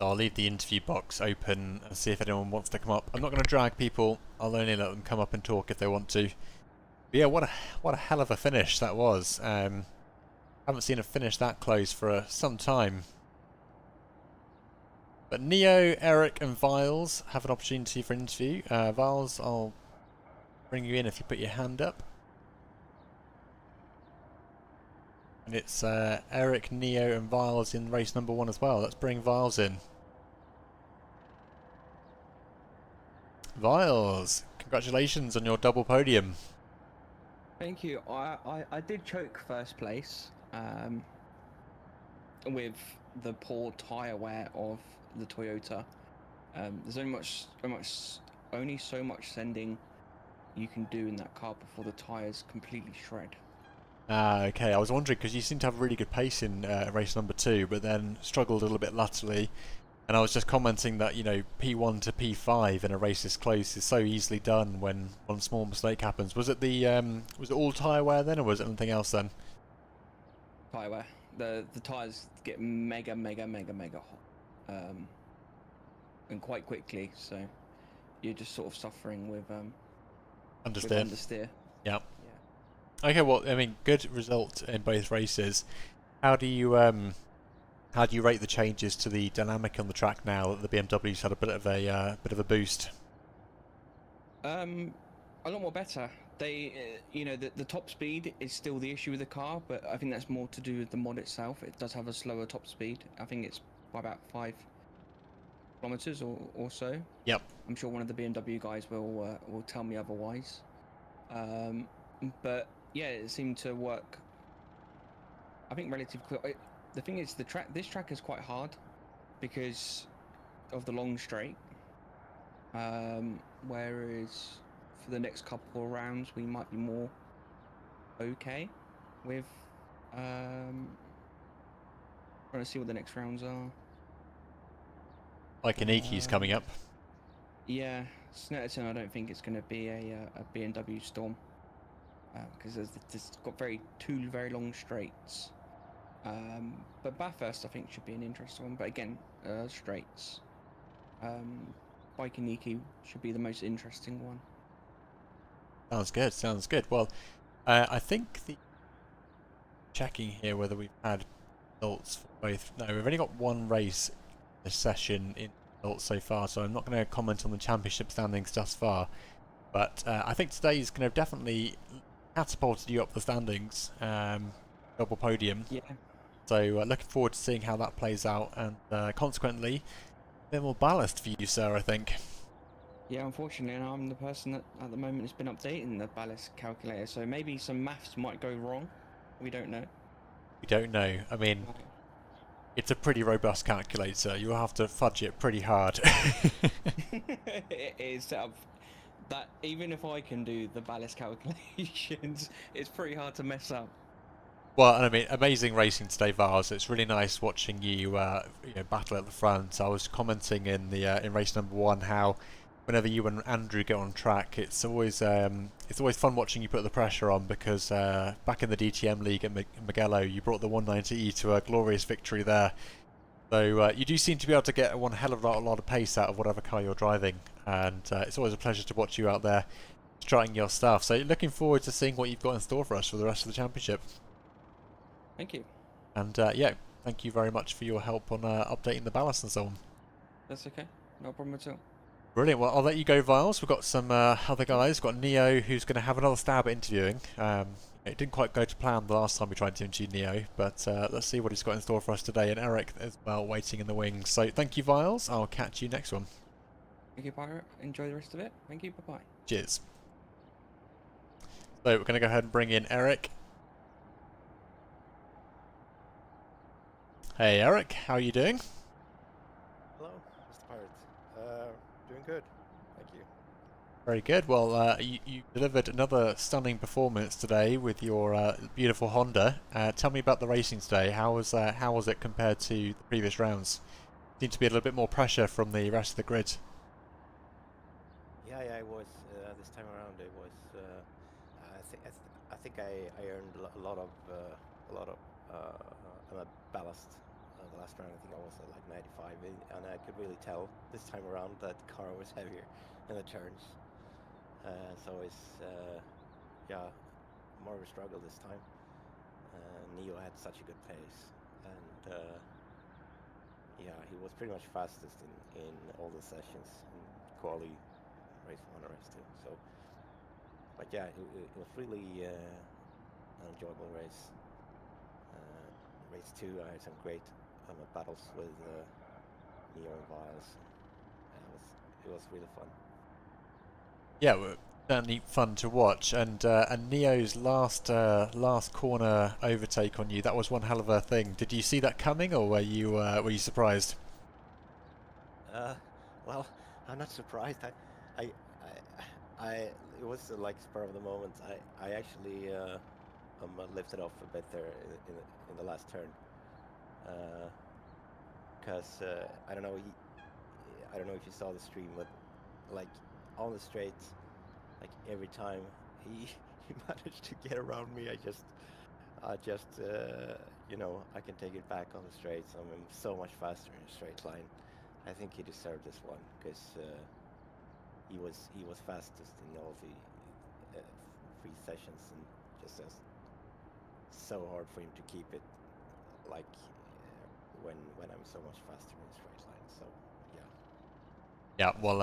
I'll leave the interview box open and see if anyone wants to come up. I'm not going to drag people. I'll only let them come up and talk if they want to. But yeah, what a hell of a finish that was. Haven't seen a finish that close for some time. But Neo, Eric and Viles have an opportunity for an interview. Viles, I'll bring you in if you put your hand up. And it's Eric, Neo and Viles in race number 1 as well. Let's bring Viles in. Viles, congratulations on your double podium. Thank you. I did choke first place with the poor tyre wear of the Toyota. There's only so much sending you can do in that car before the tyres completely shred. Ah, okay. I was wondering because you seem to have really good pace in race number 2, but then struggled a little bit laterally. And I was just commenting that, you know, P1 to P5 in a race this close is so easily done when one small mistake happens. Was it was it all tyre wear then, or was it anything else then? Tyre wear. The tyres get mega hot, and quite quickly. So you're just sort of suffering with understeer. Yeah. Okay, well, I mean, good result in both races. How do you rate the changes to the dynamic on the track now that the BMW's had a bit of a boost? A lot more better. They, you know, the top speed is still the issue with the car, but I think that's more to do with the mod itself. It does have a slower top speed. I think it's by about 5 kilometers or so. Yep. I'm sure one of the BMW guys will tell me otherwise. But yeah, it seemed to work, I think, relatively quick. The thing is, this track is quite hard because of the long straight. Whereas for the next couple of rounds, we might be more okay with trying to see what the next rounds are. Like Aniki's coming up. Yeah, Snetterton, I don't think it's going to be a BMW Storm. Because there's got two very long straights. But Bathurst, I think, should be an interesting one. But again, straights. Baikoniki should be the most interesting one. Sounds good. Well, I think checking here whether we've had results for both. No, we've only got one race this session in results so far, so I'm not going to comment on the championship standings thus far. But I think today's going to definitely catapulted you up the standings, double podium. Yeah. So looking forward to seeing how that plays out, and consequently, a bit more ballast for you, sir, I think. Yeah, unfortunately, and I'm the person that at the moment has been updating the ballast calculator, so maybe some maths might go wrong. We don't know. We don't know. I mean, Right. it's a pretty robust calculator. You'll have to fudge it pretty hard. It is set up that even if I can do the ballast calculations, it's pretty hard to mess up. Well, and I mean, amazing racing today, Vars. It's really nice watching you, battle at the front. I was commenting in the in race number 1 how whenever you and Andrew get on track, it's always fun watching you put the pressure on, because back in the DTM league at Mugello, you brought the 190E to a glorious victory there. So you do seem to be able to get one hell of a lot of pace out of whatever car you're driving, and it's always a pleasure to watch you out there trying your stuff. So looking forward to seeing what you've got in store for us for the rest of the championship. Thank you. And yeah, thank you very much for your help on updating the ballast and so on. That's okay. No problem at all. Brilliant. Well, I'll let you go, Viles. We've got some other guys. We've got Neo, who's going to have another stab at interviewing. It didn't quite go to plan the last time we tried to interview Neo, but let's see what he's got in store for us today. And Eric as well, waiting in the wings. So thank you, Viles. I'll catch you next one. Thank you, Pirate. Enjoy the rest of it. Thank you. Bye-bye. Cheers. So we're going to go ahead and bring in Eric. Hey, Eric. How are you doing? Hello, Mr. Pirate. Doing good, thank you. Very good. Well, you delivered another stunning performance today with your beautiful Honda. Tell me about the racing today. How was it compared to the previous rounds? Seemed to be a little bit more pressure from the rest of the grid. Yeah, it was this time around. It was. I think I earned a lot of ballast. The last round, I think I was at like 95, and I could really tell this time around that the car was heavier in the turns. So it's more of a struggle this time. Neo had such a good pace, and he was pretty much fastest in all the sessions, in quali, race 1 and race 2. So, but yeah, it was really an enjoyable race. Race 2, I had some great battles with Neo and Viles. It was really fun. Yeah, well, certainly fun to watch. And Neo's last corner overtake on you, that was one hell of a thing. Did you see that coming, or were you surprised? Well, I'm not surprised. It was like spur of the moment. I actually lifted off a bit there in the last turn, because I don't know if you saw the stream, but like on the straight, like every time he managed to get around me, I just I can take it back on the straights. I'm so much faster in a straight line. I think he deserved this one, because he was fastest in all the 3 sessions, and just so hard for him to keep it, like when I'm so much faster in a straight line. So Yeah, well,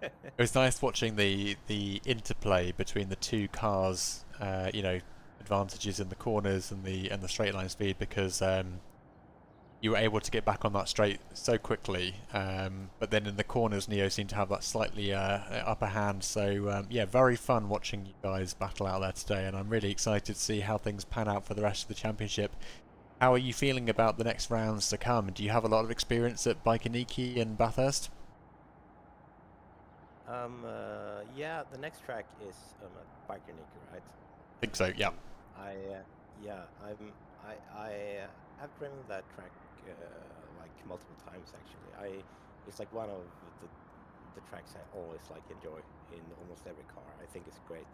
it was nice watching the interplay between the two cars. Advantages in the corners and the straight line speed, because you were able to get back on that straight so quickly, but then in the corners Neo seemed to have that slightly upper hand. So yeah, very fun watching you guys battle out there today, and I'm really excited to see how things pan out for the rest of the championship. How are you feeling about the next rounds to come? Do you have a lot of experience at Baikoniki and Bathurst? yeah, the next track is at Baikoniki, right? I think so, yeah. I have driven that track like multiple times actually. It's like one of the tracks I always like enjoy in almost every car. I think it's great.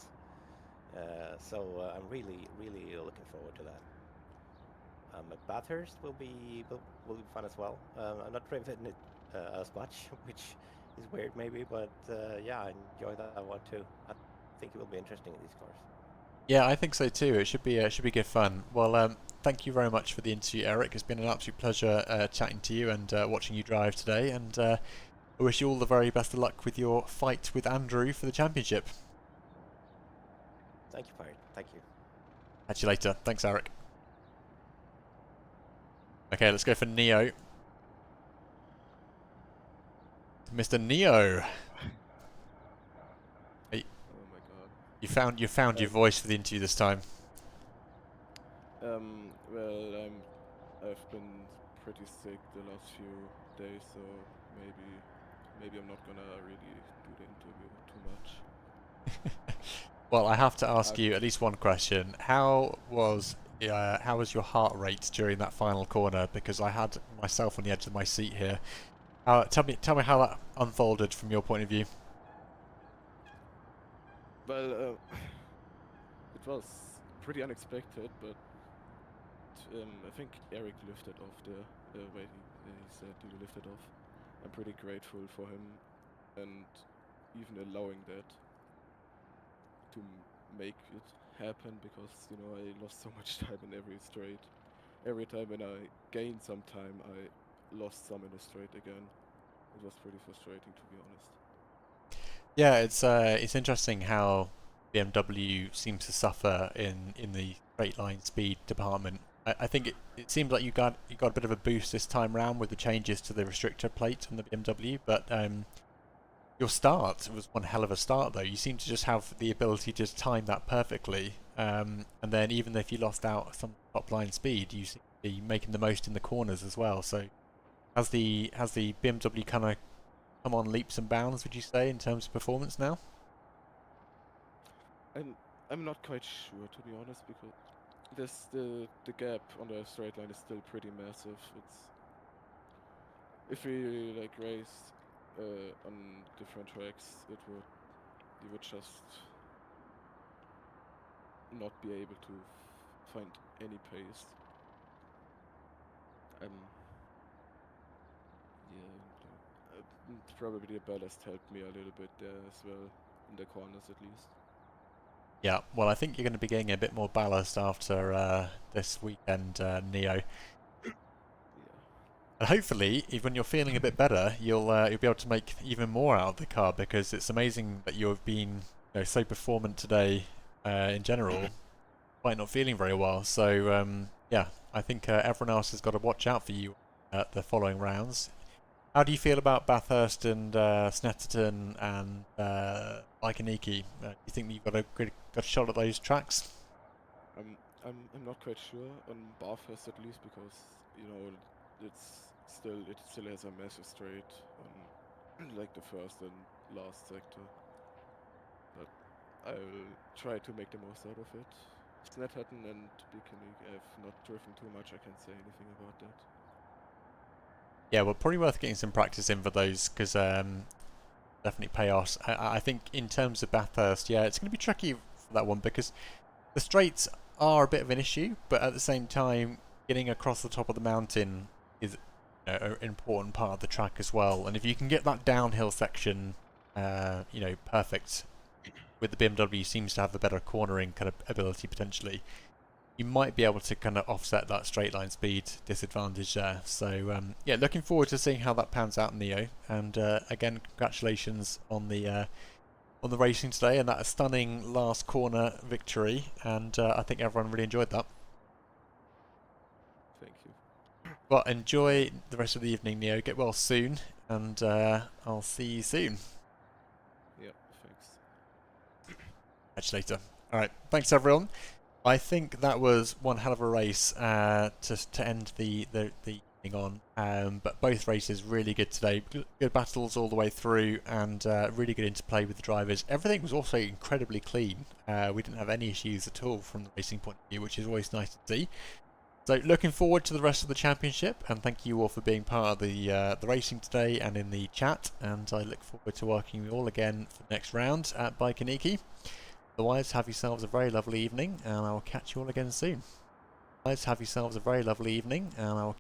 So I'm really looking forward to that. Bathurst will be fun as well. I'm not driven it as much, which is weird maybe, but yeah, I enjoy that one too. I think it will be interesting in these cars. Yeah, I think so too. It should be good fun. Well, thank you very much for the interview, Eric. It's been an absolute pleasure chatting to you and watching you drive today. And I wish you all the very best of luck with your fight with Andrew for the championship. Thank you, Pirate. Thank you. Catch you later. Thanks, Eric. Okay, let's go for Neo. Mr. Neo. Hey, Oh my god. you found your voice for the interview this time. Well, I've been pretty sick the last few days, so maybe I'm not gonna really do the interview too much. Well, I have to ask you at least one question. How was your heart rate during that final corner? Because I had myself on the edge of my seat here. Tell me how that unfolded from your point of view. Well, it was pretty unexpected, but I think Eric lifted off the way he said he lifted off. I'm pretty grateful for him and even allowing that to make it happen, because I lost so much time in every straight. Every time when I gained some time, I lost some in the straight again. It was pretty frustrating, to be honest. Yeah, it's interesting how BMW seems to suffer in the straight line speed department. I think it seems like you got a bit of a boost this time round with the changes to the restrictor plate on the BMW, but your start was one hell of a start though. You seem to just have the ability to just time that perfectly, and then even if you lost out some top line speed, you seem to be making the most in the corners as well. So has the BMW kind of come on leaps and bounds, would you say, in terms of performance now? I'm not quite sure, to be honest, because the gap on the straight line is still pretty massive. If we like race on different tracks, you would just not be able to find any pace. Probably the ballast helped me a little bit there as well, in the corners at least. Yeah, well, I think you're going to be getting a bit more ballast after this weekend, Neo. Yeah. And hopefully, when you're feeling a bit better, you'll be able to make even more out of the car, because it's amazing that you've been so performant today in general, despite not feeling very well. So yeah, I think everyone else has got to watch out for you at the following rounds. How do you feel about Bathurst and Snetterton and Baikoniki? Do you think that you've got a shot at those tracks? I'm not quite sure on Bathurst at least, because it still has a massive straight on like the first and last sector. But I'll try to make the most out of it. Snetterton and Baikoniki, I've not driven too much. I can't say anything about that. Yeah, well, probably worth getting some practice in for those, because definitely pay off. I think in terms of Bathurst, yeah, it's going to be tricky for that one, because the straights are a bit of an issue, but at the same time, getting across the top of the mountain is an important part of the track as well. And if you can get that downhill section, perfect, with the BMW seems to have the better cornering kind of ability potentially, you might be able to kind of offset that straight line speed disadvantage there. So yeah, looking forward to seeing how that pans out, Neo. And again, congratulations on the racing today and that stunning last corner victory. And I think everyone really enjoyed that. Thank you. Well, enjoy the rest of the evening, Neo. Get well soon, and I'll see you soon. Yeah, thanks. Catch you later. All right, thanks everyone. I think that was one hell of a race to end the evening on. But both races really good today. Good battles all the way through, and really good interplay with the drivers. Everything was also incredibly clean. We didn't have any issues at all from the racing point of view, which is always nice to see. So looking forward to the rest of the championship, and thank you all for being part of the racing today and in the chat. And I look forward to working with you all again for the next round at Baikoniki. Otherwise, have yourselves a very lovely evening, and I will catch you all again soon. Otherwise, have yourselves a very lovely evening, and I will